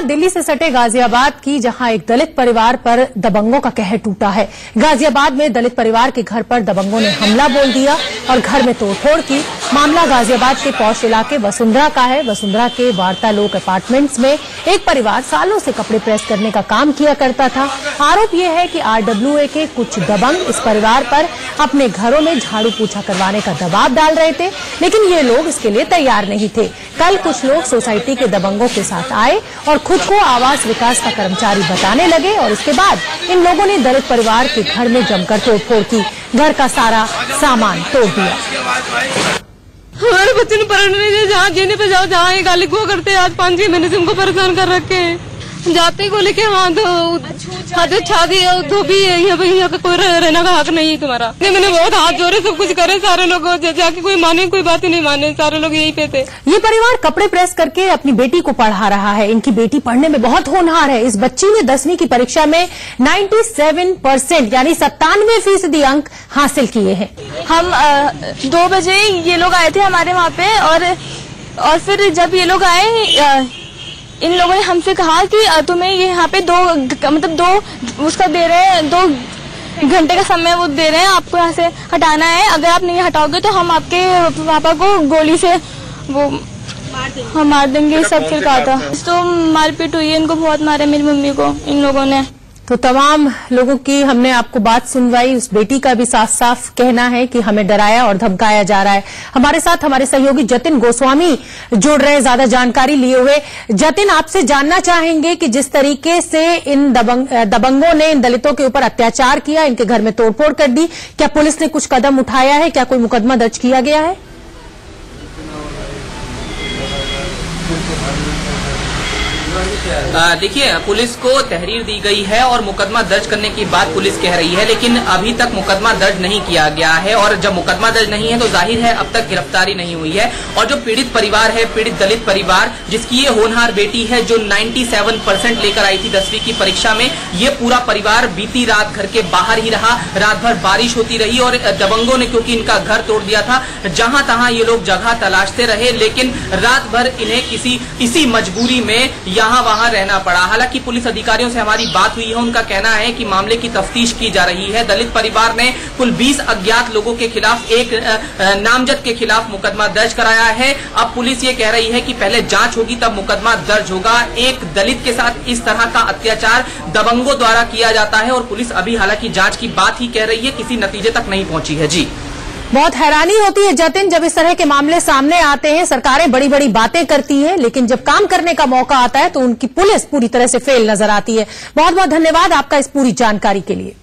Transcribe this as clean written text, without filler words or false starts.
बात दिल्ली से सटे गाजियाबाद की, जहां एक दलित परिवार पर दबंगों का कहर टूटा है। गाजियाबाद में दलित परिवार के घर पर दबंगों ने हमला बोल दिया और घर में तोड़फोड़ की। मामला गाजियाबाद के पौष इलाके वसुंधरा का है। वसुंधरा के वार्तालोक अपार्टमेंट्स में एक परिवार सालों से कपड़े प्रेस करने का काम किया करता था। आरोप यह है कि RWA के कुछ दबंग इस परिवार पर अपने घरों में झाड़ू पोछा करवाने का दबाव डाल रहे थे, लेकिन ये लोग इसके लिए तैयार नहीं थे। कल कुछ लोग सोसाइटी के दबंगों के साथ आए और खुद को आवास विकास का कर्मचारी बताने लगे और इसके बाद इन लोगों ने दलित परिवार के घर में जमकर तोड़फोड़ की। घर का सारा सामान तोड़ दिया। हमारे बच्चे ने पढ़ने नहीं दिया, जहाँ जीने पे जाओ, जहाँ ये गाली गुआ करते हैं। आज 5-6 महीने से हमको परेशान कर रखे हैं। जाते को लेके हाथ छा दिया, धोबी यहाँ का कोई रहने का हक नहीं है तुम्हारा। मैंने बहुत हाथ जोड़े, सब कुछ करे सारे लोग, जाके कोई माने, कोई बात ही नहीं माने, सारे लोग यही पे थे। ये परिवार कपड़े प्रेस करके अपनी बेटी को पढ़ा रहा है। इनकी बेटी पढ़ने में बहुत होनहार है। इस बच्ची ने 10वीं की परीक्षा में 97% यानी 97% अंक हासिल किए हैं। हम 2 बजे ये लोग आए थे हमारे वहाँ पे और फिर जब ये लोग आए, इन लोगों ने हमसे कहा कि तुम्हें ये यहाँ पे 2 उसका दे रहे हैं, 2 घंटे का समय वो दे रहे हैं, आपको यहाँ से हटाना है। अगर आप नहीं हटाओगे तो हम आपके पापा को गोली से हम मार देंगे। सब फिर कहा था। तो मारपीट हुई है, इनको बहुत मारे मेरी मम्मी को इन लोगों ने। तो तमाम लोगों की हमने आपको बात सुनवाई। उस बेटी का भी साफ साफ कहना है कि हमें डराया और धमकाया जा रहा है। हमारे साथ हमारे सहयोगी जतिन गोस्वामी जुड़ रहे हैं ज्यादा जानकारी लिए हुए। जतिन, आपसे जानना चाहेंगे कि जिस तरीके से इन दबंगों ने इन दलितों के ऊपर अत्याचार किया, इनके घर में तोड़फोड़ कर दी, क्या पुलिस ने कुछ कदम उठाया है? क्या कोई मुकदमा दर्ज किया गया है? देखिए, पुलिस को तहरीर दी गई है और मुकदमा दर्ज करने की बात पुलिस कह रही है, लेकिन अभी तक मुकदमा दर्ज नहीं किया गया है। और जब मुकदमा दर्ज नहीं है तो जाहिर है अब तक गिरफ्तारी नहीं हुई है। और जो पीड़ित परिवार है, पीड़ित दलित परिवार, जिसकी ये होनहार बेटी है जो 97% लेकर आई थी 10वीं की परीक्षा में, ये पूरा परिवार बीती रात घर के बाहर ही रहा। रात भर बारिश होती रही और दबंगों ने क्योंकि इनका घर तोड़ दिया था, जहां तहां ये लोग जगह तलाशते रहे, लेकिन रात भर इन्हें इसी मजबूरी में यहाँ वहां रहना पड़ा। हालांकि पुलिस अधिकारियों से हमारी बात हुई है, उनका कहना है कि मामले की तफ्तीश की जा रही है। दलित परिवार ने कुल 20 अज्ञात लोगों के खिलाफ, एक नामजद के खिलाफ मुकदमा दर्ज कराया है। अब पुलिस ये कह रही है कि पहले जांच होगी तब मुकदमा दर्ज होगा। एक दलित के साथ इस तरह का अत्याचार दबंगों द्वारा किया जाता है और पुलिस अभी हालांकि जांच की बात ही कह रही है, किसी नतीजे तक नहीं पहुंची है। जी, बहुत हैरानी होती है जतिन, जब इस तरह के मामले सामने आते हैं। सरकारें बड़ी बड़ी बातें करती हैं, लेकिन जब काम करने का मौका आता है तो उनकी पुलिस पूरी तरह से फेल नजर आती है। बहुत बहुत धन्यवाद आपका इस पूरी जानकारी के लिए।